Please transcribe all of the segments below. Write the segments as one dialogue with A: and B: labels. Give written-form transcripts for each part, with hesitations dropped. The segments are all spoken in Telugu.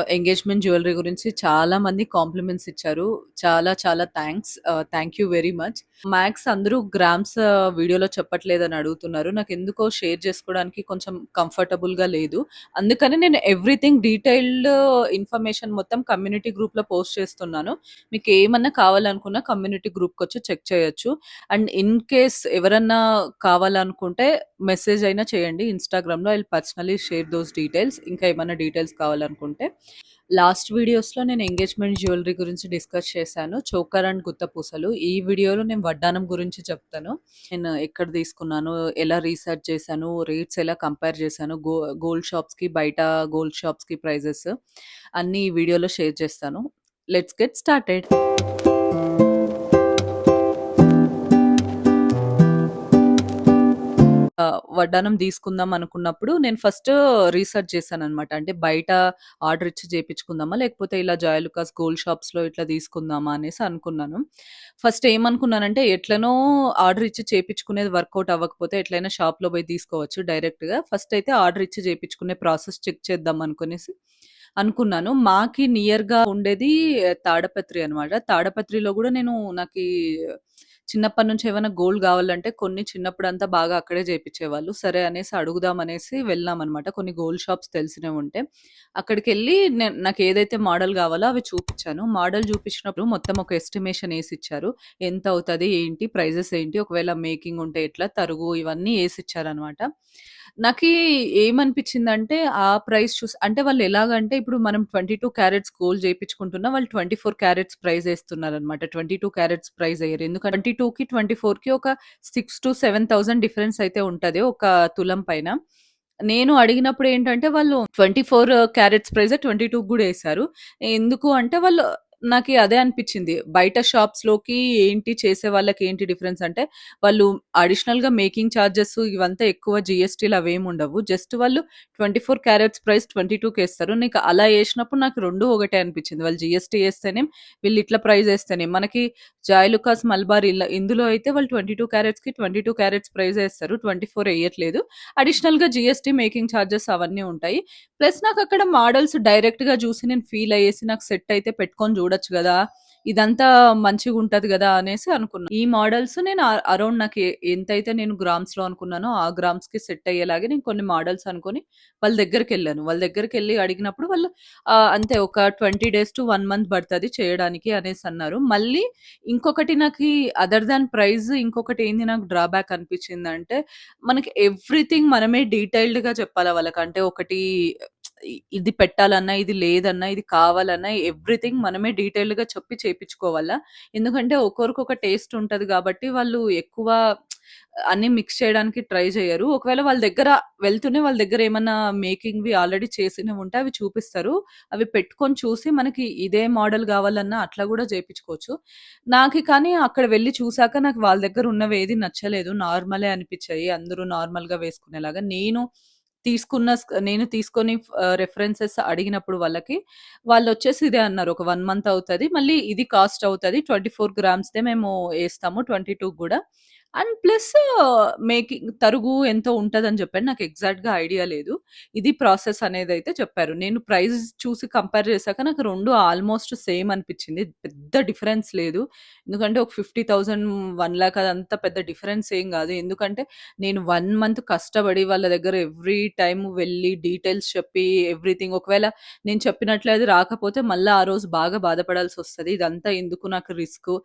A: ఎంగేజ్‌మెంట్ జ్యువెల్లరీ గురించి చాలా మంది కాంప్లిమెంట్స్ ఇచ్చారు. చాలా చాలా thanks. Thank you very much. Max అందరూ గ్రామ్స్ వీడియోలో చెప్పట్లేదని అడుగుతున్నారు. నాకెందుకో షేర్ చేసుకోవడానికి కొంచెం కంఫర్టబుల్‌గా లేదు. అందుకని నేను ఎవ్రీథింగ్ డీటెయిల్డ్ ఇన్ఫర్మేషన్ మొత్తం కమ్యూనిటీ గ్రూప్‌లో పోస్ట్ చేస్తున్నాను. మీకేమన్నా కావాలనుకున్న కమ్యూనిటీ గ్రూప్‌కొచ్చి చెక్ చేయొచ్చు. అండ్ ఇన్ కేస్ ఎవరన్నా కావాలనుకుంటే మెసేజ్ అయినా చేయండి ఇన్‌స్టాగ్రామ్‌లో. I will personally share those details. ఇంకా ఏమన్నా డీటెయిల్స్ కావాలనుకుంటే. లాస్ట్ వీడియోస్‌లో నేను ఎంగేజ్‌మెంట్ జ్యువెల్లరీ గురించి డిస్కస్ చేశాను. చోకర్ అండ్ గుత్తపూసలు. ఈ వీడియోలో నేను వడ్డానం గురించి చెప్తాను. నేను ఎక్కడ తీసుకున్నాను, ఎలా రీసెర్చ్ చేశాను, రేట్స్ ఎలా కంపేర్ చేశాను, గోల్డ్ షాప్స్‌కి, బయట గోల్డ్ షాప్స్‌కి ప్రైజెస్ అన్నీ ఈ వీడియోలో షేర్ చేస్తాను. Let's get started. వడ్డానం తీసుకుందాం అనుకున్నప్పుడు నేను ఫస్ట్ రీసెర్చ్ చేశాననమాట. అంటే బయట ఆర్డర్ ఇచ్చి చేపించుకుందామా? లేకపోతే ఇలా జాయలుకాస్ గోల్డ్ షాప్స్‌లో ఇట్లా తీసుకుందామా అనేసి అనుకున్నాను. ఫస్ట్ ఏమనుకున్నానంటే ఎట్లనో ఆర్డర్ ఇచ్చి చేపించుకునేది వర్కౌట్ అవ్వకపోతే ఎట్లైనా షాప్‌లో పోయి తీసుకోవచ్చు డైరెక్ట్‌గా. ఫస్ట్ అయితే ఆర్డర్ ఇచ్చి చేపించుకునే ప్రాసెస్ చెక్ చేద్దాం అనుకునేసి అనుకున్నాను. మాకి నియర్‌గా ఉండేది తాడపత్రి అనమాట. తాడపత్రిలో గూడా నేను నాకీ చిన్నప్పటి నుంచి ఏమైనా గోల్డ్ గావాలంటే కొన్ని చిన్నప్పుడంతా బాగా అక్కడే చేపిచ్చేవాళ్ళు. సరే అనేసి అడుగుదాం అనేసి వెళ్ళామనమాట. కొన్ని గోల్డ్ షాప్స్ తెలిసినవుంటే. అక్కడికెళ్ళి నాకేదైతే మోడల్ గావాలో అవి చూపిచ్చాను. మోడల్ చూపించినప్పుడు మొత్తం ఒక ఎస్టిమేషన్ ఏసిచ్చారు. ఎంతవుతది? ఏంటి? ప్రైజెస్ ఏంటి? ఒకవేళ మేకింగ్ ఉంటే ఎట్లా? తరుగు ఇవన్నీ ఏసిచ్చారనమాట. నాకీ ఏమనిపిచ్చిందంటే ఆ ప్రైస్ చూసి అంటే వాళ్ళెలాగంటే ఇప్పుడు మనం 22 క్యారెట్స్ గోల్డ్ చేపిచ్చుకుంటున్నా వాళ్ళు 24 క్యారెట్స్ ప్రైజ్ ఏస్తున్నారనమాట. 22 క్యారెట్స్ ప్రైజ్ ఎయ్యరు. ఎందుకంటే 22కి, 24కి ఒక 6,000-7,000 డిఫరెన్స్ అయితే ఉంటది. ఒక తులం పైన. నేను అడిగినప్పుడు ఏంటంటే వాళ్ళు 24 క్యారెట్స్ ప్రైజే 22కి గూడా ఏశారు. ఎందుకు అంటే వాళ్ళు నాకి అదే అనిపిచ్చింది. బయట షాప్స్‌లోకి ఏంటి చేసే వాళ్ళకేంటి డిఫరెన్స్ అంటే వాళ్ళు అడిషనల్‌గా మేకింగ్ చార్జెస్ ఇవంతా ఎక్కువ జీఎస్టీలు అవేముండవు. జస్ట్ వాళ్ళు 24 క్యారెట్స్ ప్రైస్ 22కేస్తారు. నీకు అలా ఏసినప్పుడు నాకు 2 ఒకటే అనిపిచ్చింది. వాళ్ళు జీఎస్టీ ఏస్తేనేం, వీళ్ళు ఇట్లా ప్రైస్ ఏస్తేనేం. మనకి జాయ్ లుకాస్, మలబార్ ఇందులో అయితే వాళ్ళు 22 క్యారెట్స్‌కి 22 క్యారెట్స్ ప్రైస్ ఏస్తారు. 24 ఎయ్యట్లేదు. అడిషనల్‌గా జీఎస్టీ, మేకింగ్ చార్జెస్ అవన్నీ ఉంటాయి. ప్లస్ నాకక్కడ మోడల్స్ డైరెక్ట్‌గా జూసి నేను ఫీల్ అయ్యేసి నాకు సెట్ అయితే పెట్టుకొని జూడొచ్చు గదా! ఇదంతా మంచిగుంటది గదా! అనేసి అనుకున్నా. ఈ మోడల్స్ నేను అరౌండ్ నాకు ఎంతైతే నేను గ్రామ్స్‌లో అనుకున్నానో ఆ గ్రామ్స్‌కి సెట్ అయ్యేలాగే నేను కొన్ని మోడల్స్ అనుకోని వాళ్ళ దగ్గరికెళ్ళాను. వాళ్ళ దగ్గరికెళ్ళి అడిగినప్పుడు వాళ్ళు అంతే ఒక 20 డేస్ టు 1 మంత్ పడతది చేయడానికి అనేసన్నారు. మళ్ళీ ఇంకొకటి నాకీ అదర్ దాన్ ప్రైస్ ఇంకొకటి ఏంది నాకు డ్రాబ్యాక్ అనిపిచ్చిందంటే, మనకి ఎవ్రీథింగ్ మనమే డీటెయిల్డ్‌గా చెప్పాలా వాళ్ళకి. అంటే ఒకటి ఇది పెట్టాలన్నా, ఇది లేదన్నా, ఇది కావాలన్నా ఎవ్రీథింగ్ మనమే డీటెయిల్డ్‌గా చెప్పి చేపిచ్చుకోవాలా. ఎందుకంటే ఒక్కొరికి టేస్ట్ ఉంటది గాబట్టి వాళ్ళు ఎక్కువ అన్నీ మిక్స్ చేయడానికి ట్రై జేయరు. ఒకవేళ వాళ్ళ దగ్గర వెళ్తూనే వాళ్ళ దగ్గర ఏమన్నా మేకింగ్‌వి ఆల్రెడీ చేసినవుంటే అవి చూపిస్తారు. అవి పెట్టుకొని చూసి మనకి ఇదే మోడల్ గావాలన్నా అట్లా గూడా జేపిచ్చుకోవచ్చు. కానీ అక్కడ వెళ్లి చూసాక నాకు వాళ్ళ దగ్గర ఉన్నవేది నచ్చలేదు. నార్మలే అనిపిచ్చాయి. అందరూ నార్మల్‌గా వేసుకునేలాగా. నేను తీసుకొని రిఫరెన్సెస్ అడిగినప్పుడు వాళ్ళకి, వాళ్ళొచ్చేసి ఇదే అన్నారు. ఒక 1 మంత్ అవుతది. మళ్ళీ ఇది కాస్ట్ అవుతది. 24 గ్రామ్స్‌దే మేము ఏస్తాము 22కి గూడా. అండ్ ప్లస్ తరుగు ఎంతో ఉంటదని జెప్పారు. నాకు ఎగ్జాక్ట్‌గా ఐడియా లేదు. ఇది ప్రాసెస్ అనేదైతే చెప్పారు. నేను ప్రైస్ చూసి కంపేర్ చేశాక నాకు 2 ఆల్‌మోస్ట్ సేమ్ అనిపిచ్చింది. పెద్ద డిఫరెన్స్ లేదు. ఎందుకంటే ఒక 50,000, 1,00,000 అదంతా పెద్ద డిఫరెన్స్ ఏం గాదు. ఎందుకంటే నేను 1 మంత్ కష్టపడి వాళ్ళ దగ్గర ఎవ్రీ టైమ్ వెళ్లి డీటెయిల్స్ చెప్పి ఎవ్రీథింగ్ ఒకవేళ నేను చెప్పినట్లే అది రాకపోతే మళ్ళా ఆ రోజు బాగా బాధపడాల్సొస్తది. ఇదంతా ఎందుకు నాకు రిస్కు.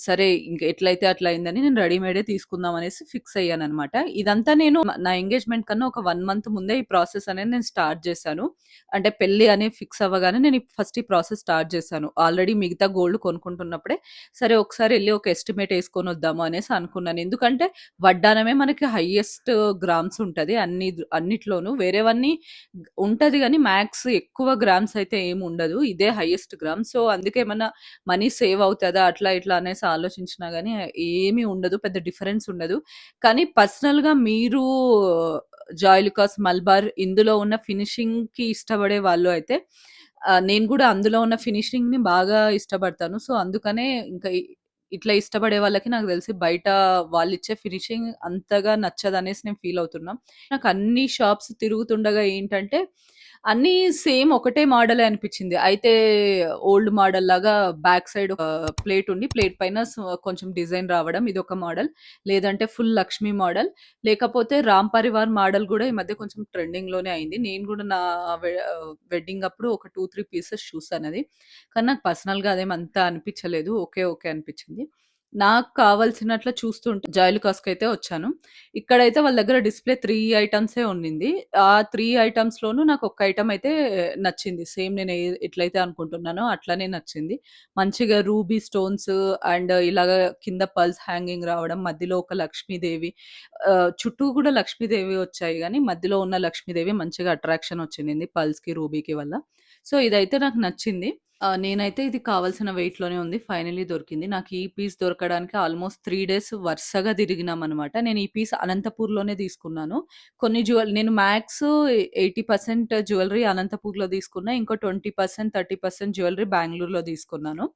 A: సరే ఇంక ఎట్లయితే అట్లా అయిందని నేను రెడీమేడే తీసుకుందాం అనేసి ఫిక్స్ అయ్యాననమాట. ఇదంతా నేను నా ఎంగేజ్‌మెంట్ కన్నా ఒక 1 మంత్ ముందే ఈ ప్రాసెస్ అనేది నేను స్టార్ట్ చేశాను. అంటే పెళ్లి అని ఫిక్స్ అవ్వగానే నేను ఫస్ట్ ఈ ప్రాసెస్ స్టార్ట్ చేశాను. ఆల్రెడీ మిగతా గోల్డ్ కొనుక్కుంటున్నప్పుడే సరే ఒకసారి ఎళ్లి ఒక ఎస్టిమేట్ ఏసుకొనొద్దాము అనేసి అనుకున్నాను. ఎందుకంటే వడ్డానమే మనకి హైయెస్ట్ గ్రామ్స్ ఉంటది. అన్నిట్లోనూ. వేరేవన్నీ ఉంటది గానీ మాక్స్ ఎక్కువ గ్రామ్స్ అయితే ఏముండదు. ఇదే హైయెస్ట్ గ్రామ్. సో, అందుకే ఏమన్నా మనీ సేవ్ అవుతదా? అట్లా ఇట్లా అనేసి ఆలోచించినా గానీ ఏమీ ఉండదు. పెద్ద డిఫరెన్స్ ఉండదు. కానీ పర్సనల్‌గా మీరు జాయ్ లుకాస్, మలబార్ ఇందులో ఉన్న ఫినిషింగ్‌కి ఇష్టపడే వాళ్ళు అయితే నేను గూడా అందులో ఉన్న ఫినిషింగ్‌ని బాగా ఇష్టపడతాను. సో, అందుకనే ఇంకా ఇట్లా ఇష్టపడే వాళ్ళకి నాకు తెలిసి బయట వాళ్ళిచ్చే ఫినిషింగ్ అంతగా నచ్చదనేసి నేను ఫీల్ అవుతున్నా. నాకు అన్ని షాప్స్ తిరుగుతుండగా ఏంటంటే అన్నీ సేమ్ ఒకటే మోడలే అనిపిచ్చింది. అయితే ఓల్డ్ మోడల్‌లాగా బ్యాక్ సైడ్ ఒక ప్లేట్ ఉండి, ప్లేట్ పైన కొంచెం డిజైన్ రావడం ఇదొక మోడల్. లేదంటే ఫుల్ లక్ష్మి మోడల్. లేకపోతే రామ్ పరివార్ మోడల్ గూడా ఈ మధ్య కొంచెం ట్రెండింగ్‌లోనే అయింది. నేను గూడా నా వెడ్డింగ్ అప్పుడు ఒక 2, 3 పీసెస్ చూసానది. కానీ నాకు పర్సనల్‌గా అదేమి అంత అనిపిచ్చలేదు. ఓకే. ఓకే అనిపిచ్చింది. నాకు కావాల్సినట్ల చూస్తుంటే జాయిలుకాస్‌కైతే వచ్చాను. ఇక్కడైతే వాళ్ళ దగ్గర డిస్‌ప్లే 3 ఐటెమ్సే ఉన్నింది. ఆ 3 ఐటెమ్స్‌లోనూ నాకొక్క ఐటెమ్ అయితే నచ్చింది. సేమ్ నేను ఎట్లయితే అనుకుంటున్నానో అట్లనే నచ్చింది. మంచిగా రూబీ స్టోన్స్ అండ్ ఇలాగ కింద పర్ల్స్ హ్యాంగింగ్ రావడం, మధ్యలో ఒక లక్ష్మీదేవి చుట్టూ గూడా లక్ష్మీదేవి వచ్చాయి గానీ, మధ్యలో ఉన్న లక్ష్మీదేవి మంచిగా అట్రాక్షన్ వచ్చిండింది పర్ల్స్‌కి, రూబీకి వల్ల. సో, ఇదైతే నాకు నచ్చింది. నేనైతే ఇది కావాల్సిన వెయిట్‌లోనే ఉంది. ఫైనల్లీ దొరికింది. నాకు ఈ పీస్ దొరకడానికి ఆల్‌మోస్ట్ 3 డేస్ వరుసగా తిరిగినామనమాట. నేను ఈ పీస్ అనంతపూర్‌లోనే తీసుకున్నాను. కొన్ని నేను మాక్స్ 80% జ్యువెల్లరీ అనంతపూర్‌లో తీసుకున్నా. ఇంకో 20%, 30% జ్యువెల్లరీ బెంగుళూరులో తీసుకున్నాను.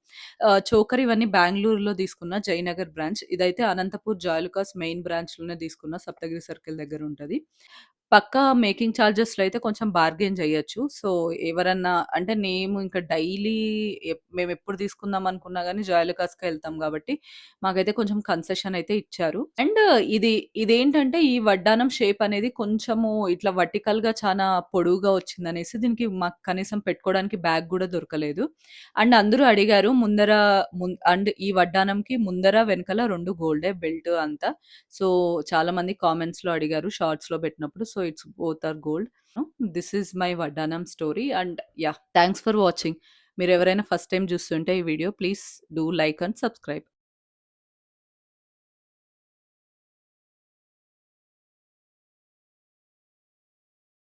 A: చోకర్ ఇవన్నీ బెంగుళూరులో తీసుకున్నా. జయనగర్ బ్రాంచ్. ఇదైతే అనంతపూర్ జాయలుకాస్ మెయిన్ బ్రాంచ్‌లోనే తీసుకున్నా. సప్తగిరి సర్కిల్ దగ్గర ఉంటది. పక్కా మేకింగ్ చార్జెస్‌లో అయితే కొంచెం బార్గెయిన్ చేయొచ్చు. సో, ఎవరన్నా అంటే మేము ఇంకా డైలీ మేమెప్పుడు తీసుకుందాం అనుకున్నా గానీ జాయలుకాస్‌కే ఎళ్తాం గాబట్టి, మాకైతే కొంచెం కన్సెషన్ అయితే ఇచ్చారు. అండ్ ఇది ఇదేంటంటే ఈ వడ్డానం షేప్ అనేది కొంచెము ఇట్లా వర్టికల్‌గా చానా పొడువుగా వచ్చిందనేసి దీనికి మాకు కనీసం పెట్టుకోవడానికి బ్యాగ్ గూడా దొరకలేదు. అండ్ అందరూ అడిగారు ముందర అండ్ ఈ వడ్డానంకి ముందర, వెనకాల 2 గోల్డే బెల్ట్ అంతా. సో, చాలామంది కామెంట్స్‌లో అడిగారు షార్ట్స్‌లో పెట్టినప్పుడు. So, it's both are gold. This is my vaddanam story and yeah! Thanks for watching. మీరెవరైనా ఫస్ట్ టైమ్ చూస్తుంటే ఈ video please do like and subscribe.